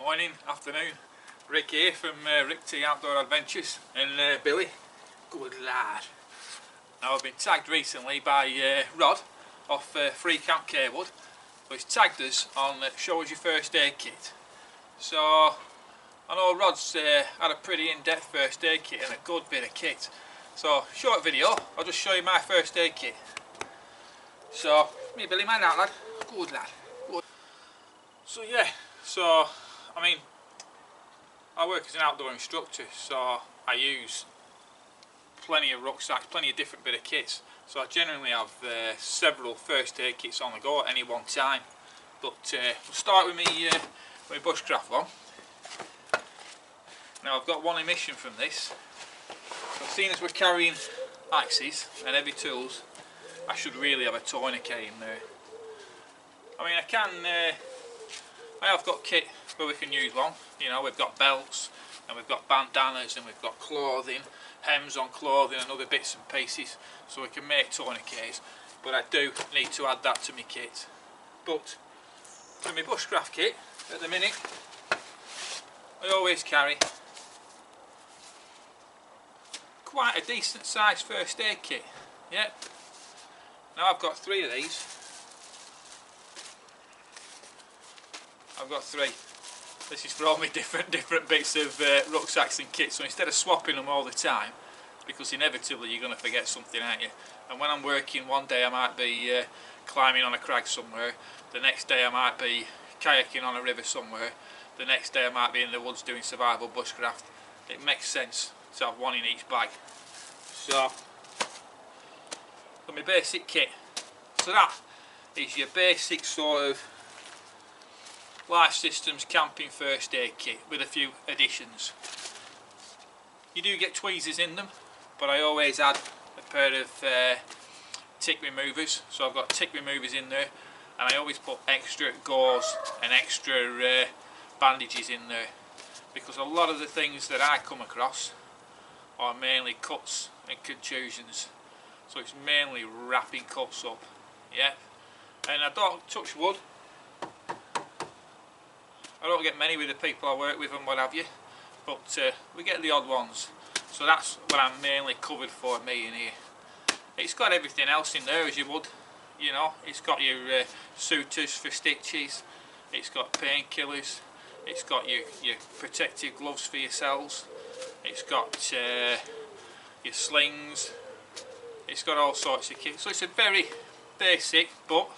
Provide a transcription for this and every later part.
Morning, afternoon. Rick here from Rick T Outdoor Adventures, and Billy, good lad. Now I've been tagged recently by Rod off Free Camp Carewood, who has tagged us on Show Us Your First Aid Kit. So I know Rod's had a pretty in-depth first aid kit and a good bit of kit. So short video, I'll just show you my first aid kit. So, me Billy, mind out lad, good lad. Good. So yeah, I mean, I work as an outdoor instructor, so I use plenty of rucksacks, plenty of different bit of kits. So I generally have several first aid kits on the go at any one time. But we'll start with my bushcraft one. Now I've got one emission from this. So seeing as we're carrying axes and heavy tools, I should really have a tourniquet in there. I mean, I have got kit where we can use one. You know, we've got belts and we've got bandanas and we've got clothing, hems on clothing and other bits and pieces, so we can make tourniquets. But I do need to add that to my kit. But for my bushcraft kit, at the minute, I always carry quite a decent sized first aid kit. Yep. Now I've got 3 of these. I've got 3. This is for all my different bits of rucksacks and kits. So instead of swapping them all the time, because inevitably you're going to forget something, aren't you? And when I'm working, one day I might be climbing on a crag somewhere. The next day I might be kayaking on a river somewhere. The next day I might be in the woods doing survival bushcraft. It makes sense to have one in each bag. So, got my basic kit. So that is your basic sort of Life Systems camping first aid kit with a few additions. You do get tweezers in them, but I always add a pair of tick removers. So I've got tick removers in there, and I always put extra gauze and extra bandages in there, because a lot of the things that I come across are mainly cuts and contusions. So it's mainly wrapping cuts up, yeah. And I don't touch wood. I don't get many with the people I work with and what have you, but we get the odd ones. So that's what I'm mainly covered for me in here. It's got everything else in there as you would, you know. It's got your sutures for stitches. It's got painkillers. It's got your protective gloves for yourselves. It's got your slings. It's got all sorts of kit. So it's a very basic, but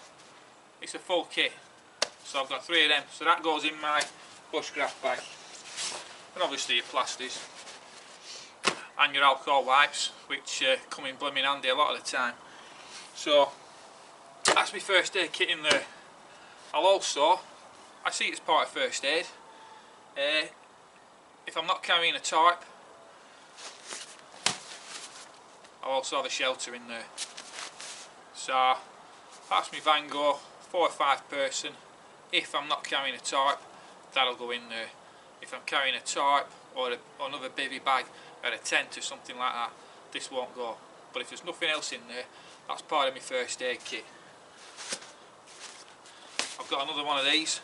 it's a full kit. So I've got 3 of them. So that goes in my bushcraft bag. And obviously your plasters. And your alcohol wipes, which come in blooming handy a lot of the time. So that's my first aid kit in there. I'll also, I see it as part of first aid. If I'm not carrying a tarp, I'll also have a shelter in there. So that's my Vango 4 or 5 person. If I'm not carrying a tarp, that'll go in there. If I'm carrying a tarp or another bivvy bag or a tent or something like that, this won't go. But if there's nothing else in there, that's part of my first aid kit. I've got another one of these.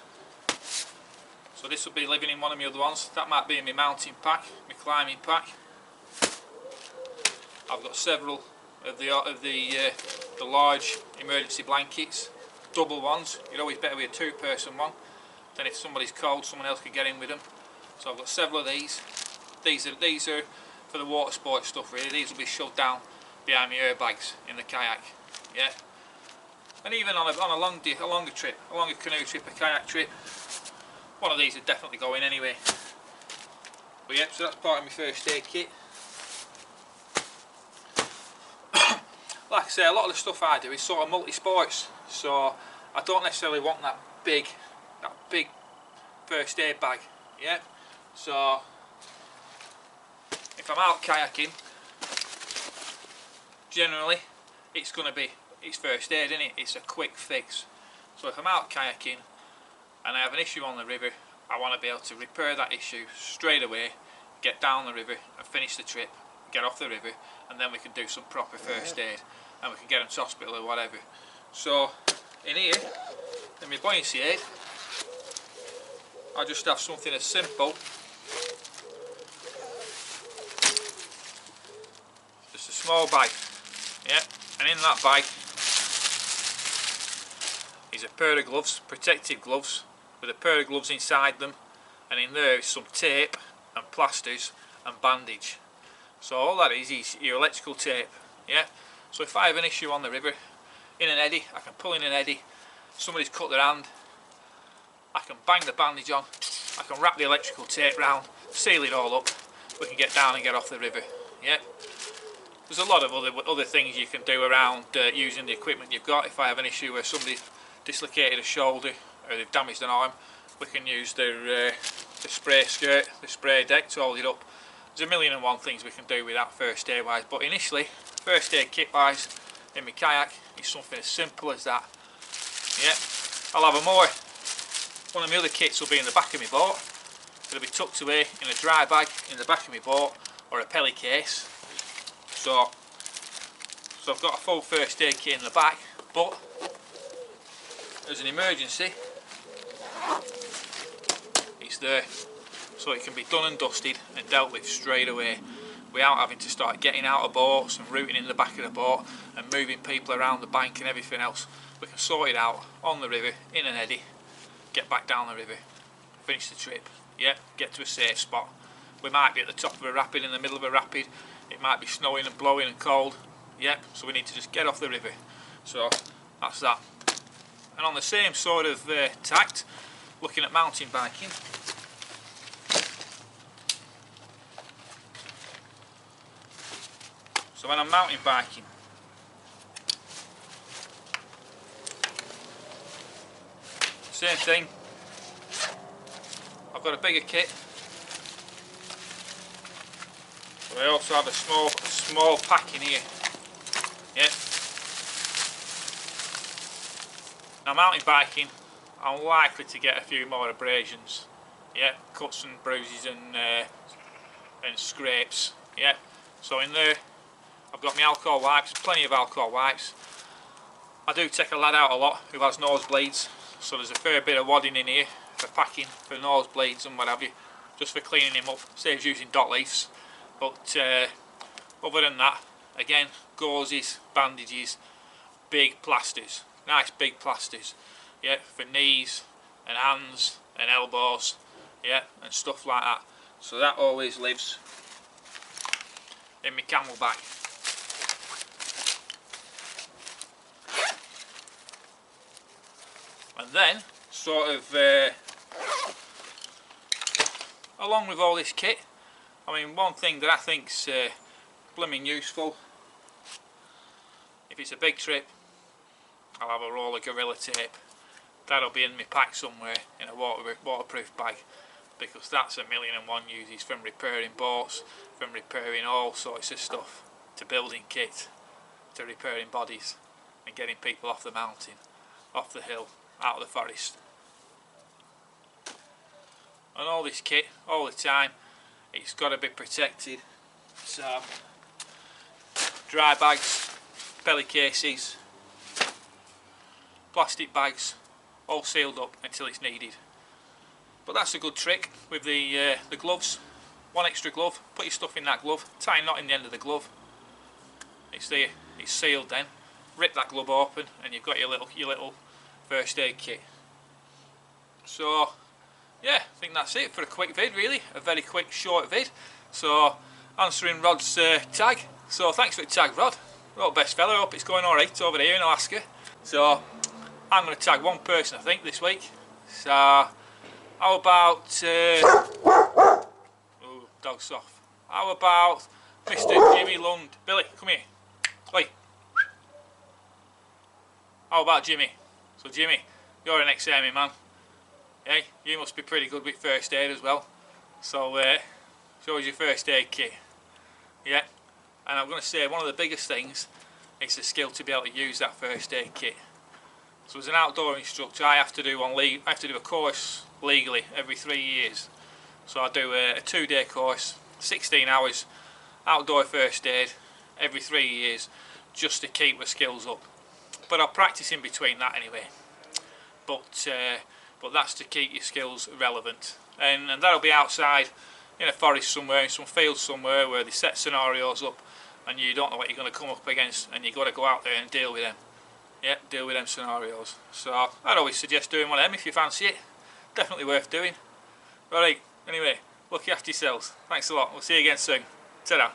So this will be living in one of my other ones. That might be in my mountain pack, my climbing pack. I've got several of the large emergency blankets, double ones. You're always better with a 2-person one. Then if somebody's cold, someone else can get in with them. So I've got several of these. These are for the water sport stuff really. These will be shoved down behind my airbags in the kayak. Yeah. And even on a longer trip, a longer canoe trip, a kayak trip, one of these would definitely go in anyway. But yeah, so that's part of my first aid kit. Like I say, a lot of the stuff I do is sort of multi-sports, so I don't necessarily want that big first aid bag. Yeah. So if I'm out kayaking, generally it's first aid, isn't it? It's a quick fix. So if I'm out kayaking and I have an issue on the river, I want to be able to repair that issue straight away, get down the river and finish the trip, get off the river, and then we can do some proper first aid and we can get them to hospital or whatever. So in here, in my buoyancy aid, I just have something as simple just a small bag, yeah, and in that bag is a pair of gloves, protective gloves, with a pair of gloves inside them, and in there is some tape and plasters and bandage. So all that is your electrical tape, yeah. So if I have an issue on the river, in an eddy, I can pull in an eddy, somebody's cut their hand, I can bang the bandage on, I can wrap the electrical tape round, seal it all up, we can get down and get off the river, yeah. There's a lot of other things you can do around using the equipment you've got. If I have an issue where somebody's dislocated a shoulder or they've damaged an arm, we can use the spray skirt, the spray deck to hold it up. There's a million and one things we can do with that first aid wise, but initially, first aid kit wise in my kayak is something as simple as that. Yeah, I'll have a more. One of my other kits will be in the back of my boat. It'll be tucked away in a dry bag in the back of my boat or a pelly case. So I've got a full first aid kit in the back, but as an emergency, it's there, so it can be done and dusted and dealt with straight away without having to start getting out of boats and routing in the back of the boat and moving people around the bank and everything else. We can sort it out on the river in an eddy, get back down the river, finish the trip, yeah, get to a safe spot. We might be at the top of a rapid, in the middle of a rapid, it might be snowing and blowing and cold, yeah, so we need to just get off the river. So that's that. And on the same sort of tact, looking at mountain biking, so when I'm mountain biking, same thing, I've got a bigger kit, but I also have a small pack in here, yeah. Now mountain biking, I'm likely to get a few more abrasions, yeah, cuts and bruises and scrapes, yeah. So in there, I've got my alcohol wipes, plenty of alcohol wipes. I do take a lad out a lot who has nosebleeds, so there's a fair bit of wadding in here for packing, for nosebleeds and what have you, just for cleaning him up, saves using dot leaves. But other than that, again, gauzes, bandages, big plasters, nice big plasters, yeah, for knees and hands and elbows, yeah, and stuff like that. So that always lives in my camelback. And then, sort of, along with all this kit, I mean, one thing that I think's blooming useful, if it's a big trip, I'll have a roll of Gorilla Tape. That'll be in my pack somewhere in a waterproof bag, because that's a million and one uses, from repairing boats, from repairing all sorts of stuff, to building kit, to repairing bodies and getting people off the mountain, off the hill, out of the forest. And all this kit, all the time, it's got to be protected. So dry bags, pelly cases, plastic bags, all sealed up until it's needed. But that's a good trick with the gloves. One extra glove, put your stuff in that glove, tie a knot in the end of the glove. It's there, it's sealed then. Rip that glove open and you've got your little first aid kit. So yeah, I think that's it for a quick vid, really, a very quick short vid. So answering Rod's tag. So thanks for the tag, Rod. Well, best fella, hope it's going alright over here in Alaska. So I'm going to tag one person, I think, this week. So how about oh, dog's off. How about Mr. Jimmy Lund? Billy, come here. Wait. How about Jimmy? So Jimmy, you're an ex-army man. Hey, you must be pretty good with first aid as well. So show us your first aid kit. Yeah. And I'm going to say one of the biggest things is the skill to be able to use that first aid kit. So as an outdoor instructor, I have to do a course legally every 3 years. So I do a 2-day course, 16 hours, outdoor first aid every 3 years, just to keep my skills up. But I'll practice in between that anyway. But but that's to keep your skills relevant. And that'll be outside in a forest somewhere, in some field somewhere where they set scenarios up and you don't know what you're going to come up against, and you've got to go out there and deal with them. Yeah, deal with them scenarios. So I'd always suggest doing one of them if you fancy it. Definitely worth doing. Alright, anyway, look after yourselves. Thanks a lot. We'll see you again soon. Ta-da.